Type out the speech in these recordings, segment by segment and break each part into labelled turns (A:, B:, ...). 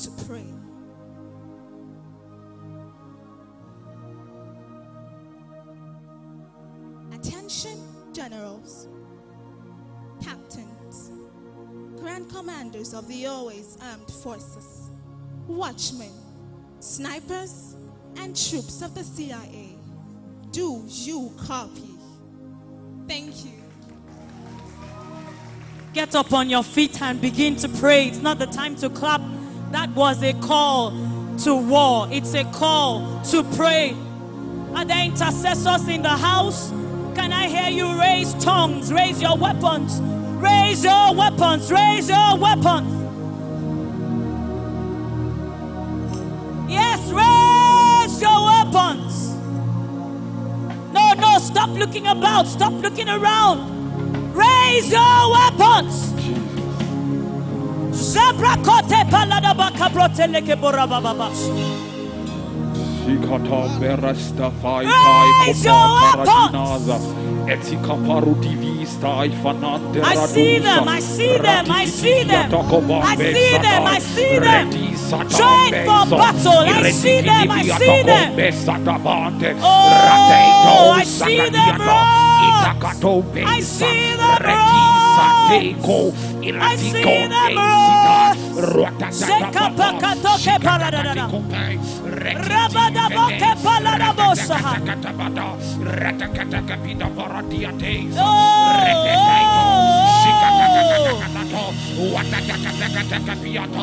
A: to pray. Attention, generals, captains, grand commanders of the always armed forces, watchmen, snipers, and troops of the CIA. Do you copy? Thank you.
B: Get up on your feet and begin to pray. It's not the time to clap. That was a call to war. It's a call to pray. Are there intercessors in the house? Can I hear you raise tongues? Raise your weapons. Raise your weapons. Raise your weapons. Yes, raise your weapons. No, stop looking about. Stop looking around. Raise your weapons. Zabrakote paladabaka broteleke borabababash. Raise your weapons. I see them, I see them, I see them. I see them, I see them. Trained for battle. I see them, I see them. Oh, I see them rise. I see them rise. I see them rise. Sekapakatoke paradada. Rabadaboke paladabosa.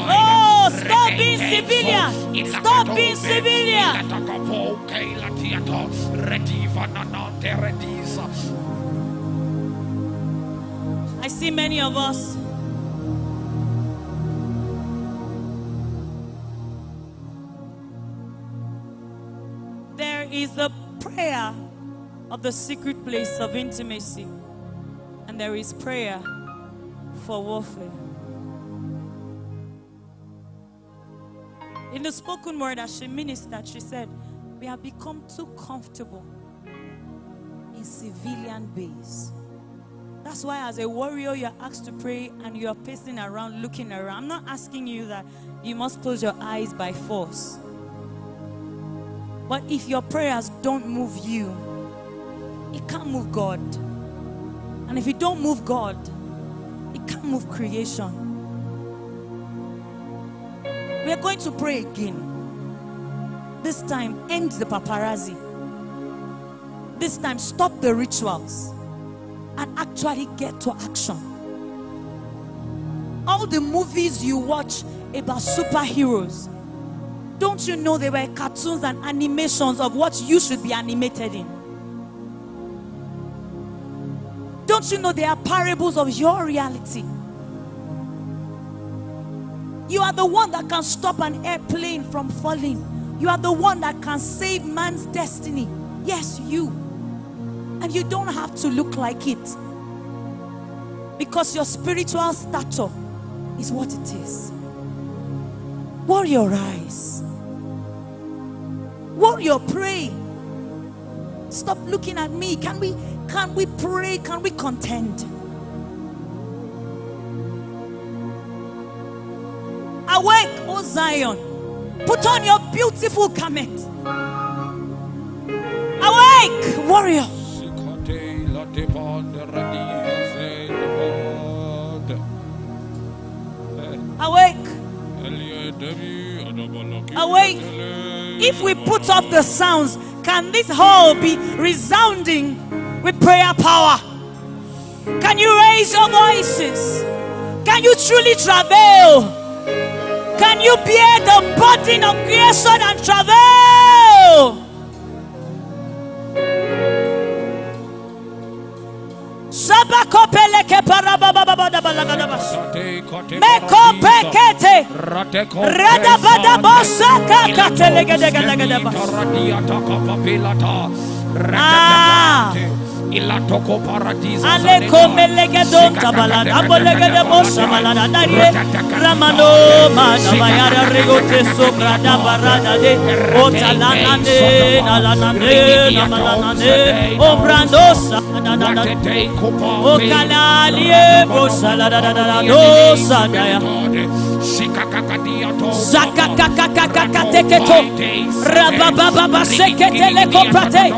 B: Oh, stop being civilian. Stop being civilian. I see many of us. There is the prayer of the secret place of intimacy, and there is prayer for warfare. In the spoken word, as she ministered, she said, we have become too comfortable in civilian base. That's why as a warrior, you're asked to pray and you're pacing around, looking around. I'm not asking you that you must close your eyes by force. But if your prayers don't move you, it can't move God. And if it don't move God, it can't move creation. We're going to pray again. This time, end the paparazzi. This time, stop the rituals and actually get to action. All the movies you watch about superheroes, don't you know they were cartoons and animations of what you should be animated in? Don't you know they are parables of your reality? You are the one that can stop an airplane from falling. You are the one that can save man's destiny. Yes, you. And you don't have to look like it, because your spiritual stature is what it is. Warrior, rise. Warrior, pray. Stop looking at me. Can we pray? Can we contend? Awake, O Zion. Put on your beautiful garment. Awake, warrior. Awake. Awake. If we put off the sounds, can this hall be resounding with prayer power? Can you raise your voices? Can you truly travail? Can you bear the burden of creation and travail? Sabakopeleke parabababababalagadabas. Mekopekete. Radabadabosa kakatelegedegedegebas.
C: Ilatoko paradisa
B: Aleko melegedon tabalada abolegedebosa balada darie ramano manabayara regote sobrada barada de otalanande nalanande namalanande obrandosa nanande okalalie bosalada dosa daya Zakakakakakateketo. Rabababa seketele koprate.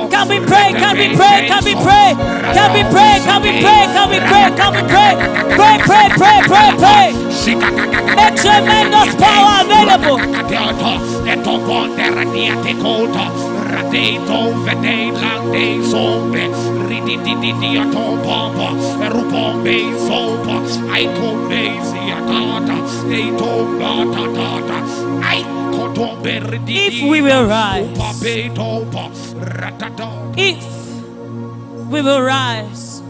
B: Can we pray? Can we pray? Can we pray? Can we pray? Can we pray? Can we pray? Can we pray? Pray, pray, pray, pray, pray. Make tremendous power available. If we will rise, if we will rise,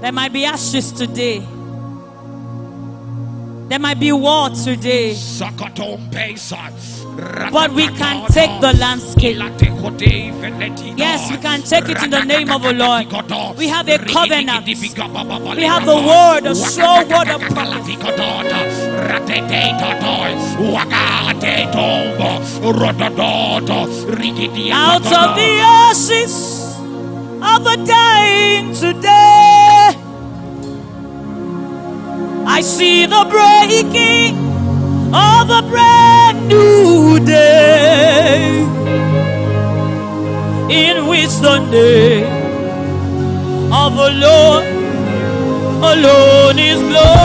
B: there might be ashes today. There might be war today, but we can take the landscape. Yes, we can take it in the name of the Lord. We have a covenant. We have the word, a sure word of promise. Out of the ashes of the dying today, I see the breaking of a brand new day, in which the name of the Lord alone is glorified.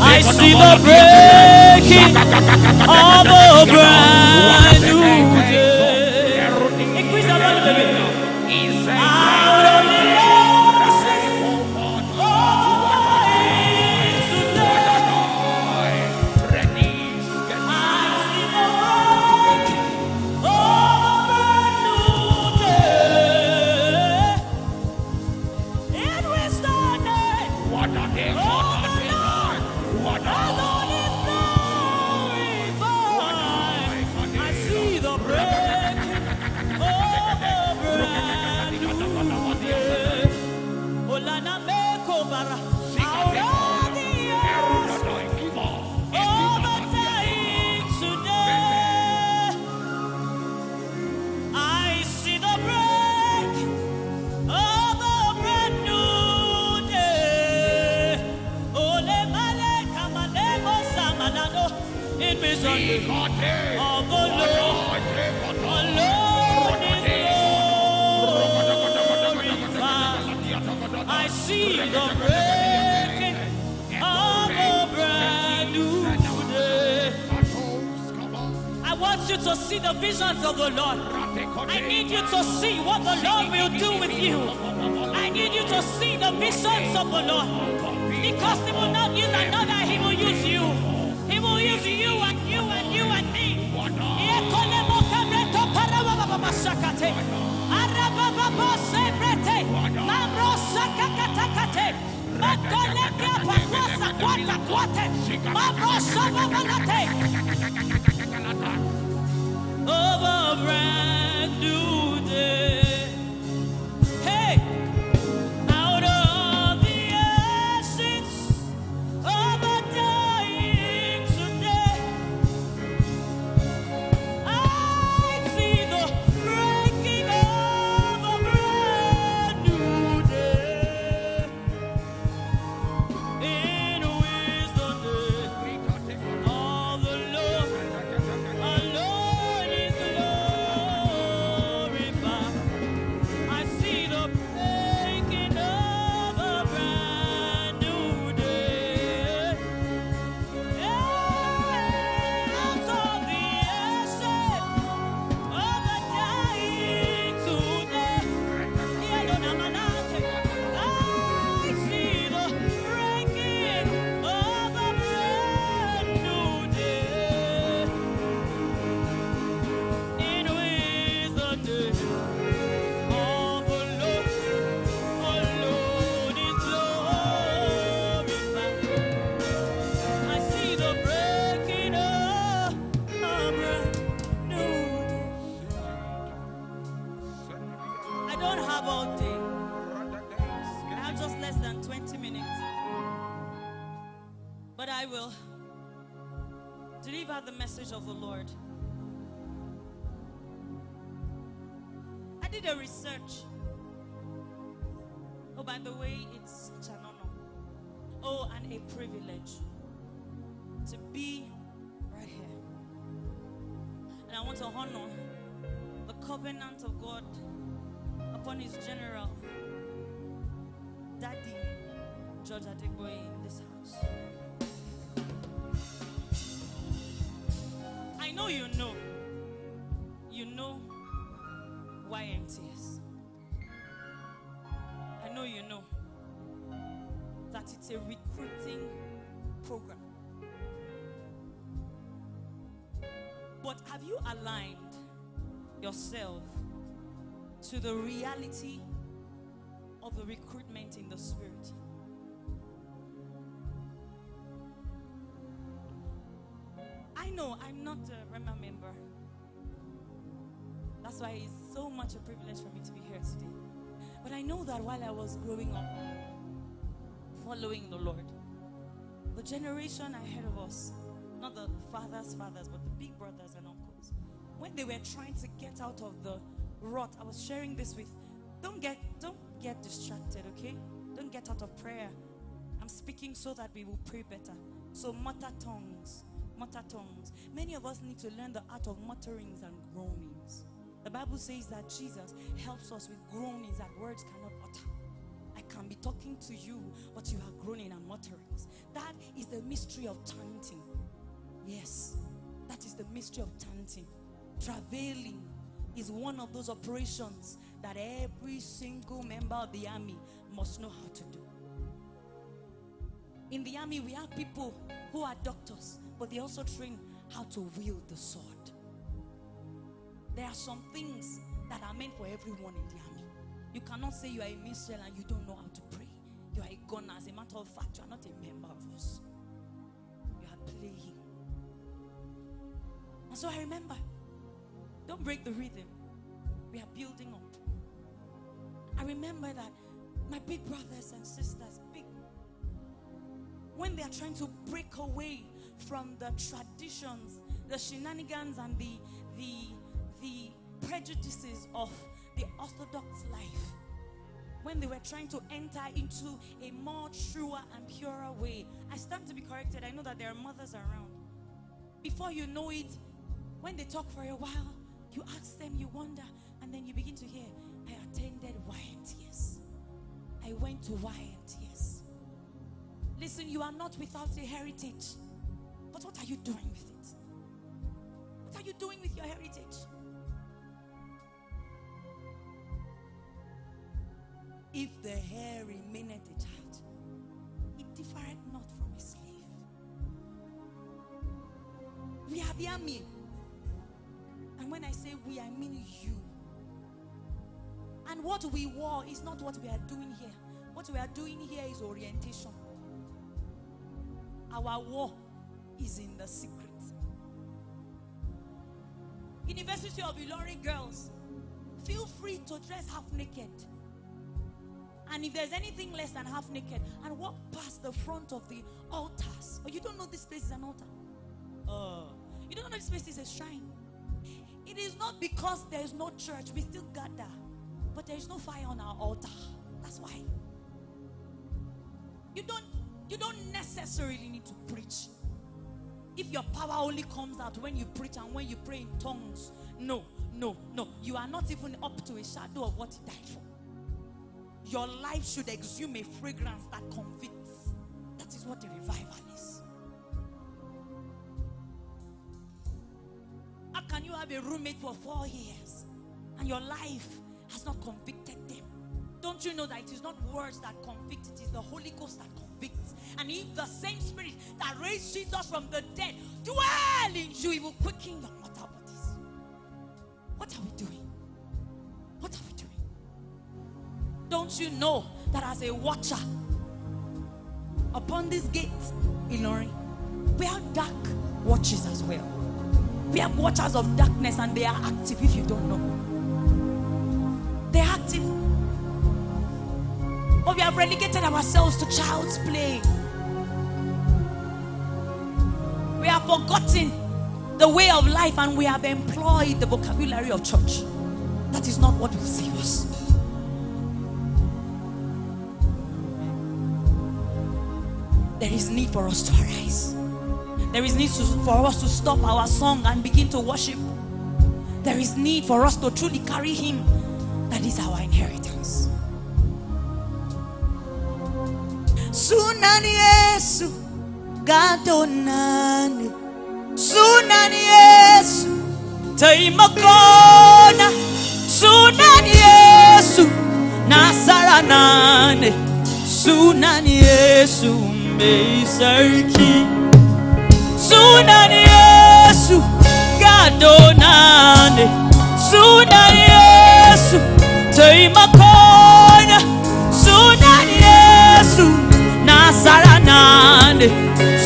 B: I see the breaking of a brand new day. Increase the volume a bit. Out of the ashes to see the visions of the Lord. I need you to see what the Lord will do with you. I need you to see the visions of the Lord. Because He will not use another, He will use you. He will use you and you and you and me. Of a brand new day. Hey, out of the ashes of a dying today, I see the breaking of a brand new day, in which the name of the Lord alone is glorified. I see the breaking of a brand new day. Out of the ashes of the dying today, I see the breaking of a brand new day, in which the day of the Lord alone is glorified. I see the breaking of a brand new day. I don't have all day. I have just less than 20 minutes. But I will deliver the message of the Lord. I did a research by the way, it's such an honor. Oh, and a privilege to be right here. And I want to honor the covenant of God upon His general, Daddy George Adegboye, in this house. I know you know YMTS. I know you know that it's a recruiting program. But have you aligned yourself to the reality of the recruitment in the spirit? I know I'm not a RHEMA member. That's why it's so much a privilege for me to be here today. But I know that while I was growing up, following the Lord, the generation ahead of us, not the fathers, but the big brothers and uncles, when they were trying to get out of the rut, I was sharing this with, don't get distracted, okay? Don't get out of prayer. I'm speaking so that we will pray better. So mutter tongues. Many of us need to learn the art of mutterings and groanings. The Bible says that Jesus helps us with groanings that words cannot utter. I can be talking to you, but you are groaning and mutterings. That is the mystery of chanting. Yes, that is the mystery of chanting. Travailing is one of those operations that every single member of the army must know how to do. In the army, we have people who are doctors, but they also train how to wield the sword. There are some things that are meant for everyone in the army. You cannot say you are a minstrel and you don't know how to pray. You are a gunner. As a matter of fact, you are not a member of us. You are playing. And so I remember, don't break the rhythm. We are building up. I remember that my big brothers and sisters, when they are trying to break away from the traditions, the shenanigans, and the prejudices of the Orthodox life, when they were trying to enter into a more truer and purer way, I stand to be corrected. I know that there are mothers around. Before you know it, when they talk for a while, you ask them, you wonder, and then you begin to hear, I attended YMTS. I went to YMTS. Listen, you are not without a heritage. But what are you doing with it? What are you doing with your heritage? If the hair remaineth a child, it differeth not from a slave. We are the army. And when I say we, I mean you. And what we wore is not what we are doing here. What we are doing here is orientation. Our war is in the secret. University of ILORIN girls, feel free to dress half naked. And if there's anything less than half naked, and walk past the front of the altars. But you don't know this place is an altar. You don't know this place is a shrine. It is not because there is no church. We still gather. But there is no fire on our altar. That's why. You don't necessarily need to preach. If your power only comes out when you preach and when you pray in tongues, no. You are not even up to a shadow of what He died for. Your life should exhume a fragrance that convicts. That is what the revival is. How can you have a roommate for 4 years and your life has not convicted them? Don't you know that it is not words that convict, it is the Holy Ghost that convicts. And if the same Spirit that raised Jesus from the dead dwell in you, He will quicken your mortal bodies. What are we doing? What are we doing? Don't you know that as a watcher upon this gate in ILORIN, we have dark watches as well. We have watchers of darkness, and they are active. If you don't know, they are active. But we have relegated ourselves to child's play. We have forgotten the way of life, and we have employed the vocabulary of church. That is not what will save us. there is need for us to arise. There is need for us to stop our song and begin to worship. There is need for us to truly carry him. That is our inheritance.
D: Sunani Yesu gadonani, Sunani Yesu taimakona, Sunani Yesu nasaranane, Sunani Yesu meisarki, Sunani Yesu gadonani, Sunani Yesu taimakona, Sunani Yesu nasaranane,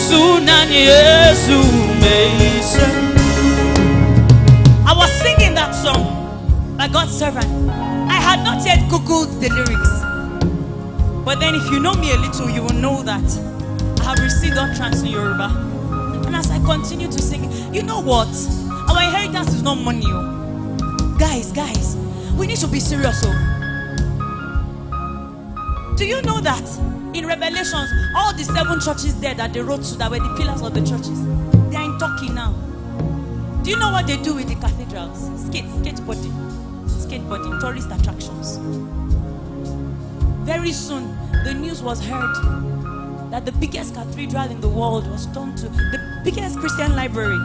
D: Sunani Yesu meisarki.
B: I was singing that song by God's servant. I had not yet googled the lyrics, but then if you know me a little, you will know that I have received utterance in Yoruba. And as I continue to sing, you know what? Our inheritance is not money. Guys, we need to be serious. Do you know that in Revelations, all the 7 churches there that they wrote to, that were the pillars of the churches, they are in Turkey now. Do you know what they do with the cathedrals? Skateboarding, tourist attractions. Very soon, the news was heard that the biggest cathedral in the world was turned to, the biggest Christian library,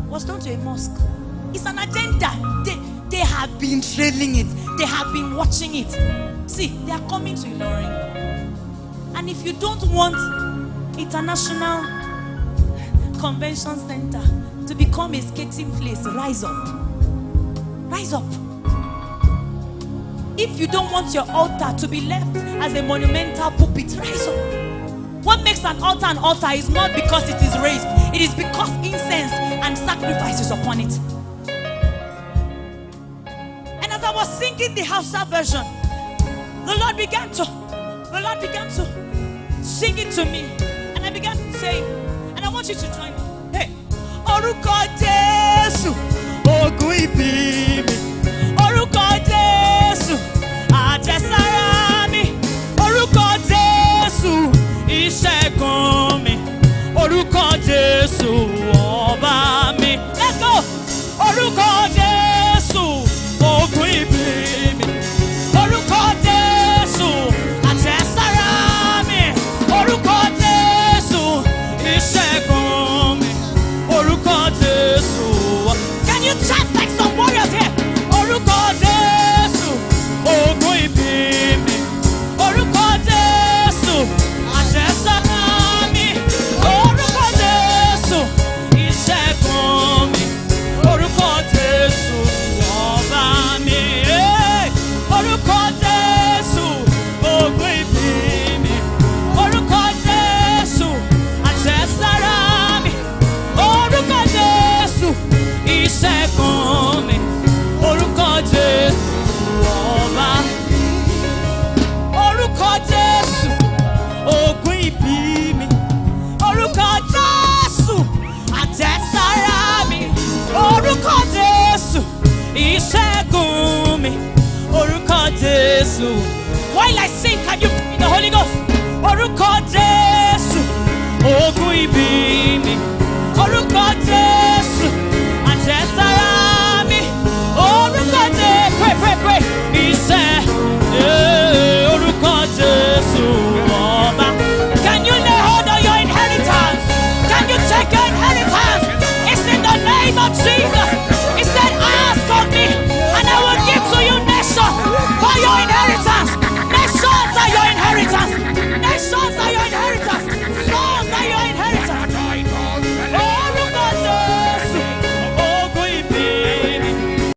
B: was turned to a mosque. It's an agenda. They have been trailing it. They have been watching it. See, they are coming to ILORIN. And if you don't want International Convention Center to become a skating place, rise up. Rise up. If you don't want your altar to be left as a monumental pulpit, rise up. What makes an altar is not because it is raised. It is because incense and sacrifice is upon it. And as I was singing the Hausa version, the Lord began to sing it to me. And I began to say, and I want you to join me. Hey, Orúkọ Jésù, ogun ibi mi. Orúkọ Jésù, àjẹsára mi. Orúkọ Jésù, ìṣẹ́gun mi. Orúkọ Jésù, ọba mi. Let's go. Orúkọ Jésù, ogun ibi mi. Orúkọ Jésù, àjẹsára mi. Orúkọ Jésù, ìṣẹ́gun mi. Orúkọ Jésù. Can you chant like some warriors here? Orúkọ Jésù, ogun ibi mi. Orúkọ Jésù, àjẹsára mi. Orúkọ Jésù, ìṣẹ́gun mi. Orúkọ Jésù, ọba mi. Orúkọ Jésù, ogun ibi mi. Orúkọ Jésù, àjẹsára mi. Orúkọ Jésù, ìṣẹ́gun mi. Orúkọ Jésù, ọba. Orúkọ Jésù, ogun ibi mi. Orúkọ Jésù, àjẹsára mi. Orúkọ Jésù, ìṣẹ́gun mi. Orúkọ Jésù. While I sing, can you pray in the Holy Ghost? Orúkọ Jésù, ogun ibi mi. Orúkọ Jésù, àjẹsára mi. Orúkọ Jésù. Pray. Orúkọ Jésù, ọba. Can you lay hold on your inheritance? Can you take your inheritance? It's in the name of Jesus. He said, ask of me, and I will give to you nations for your inheritance.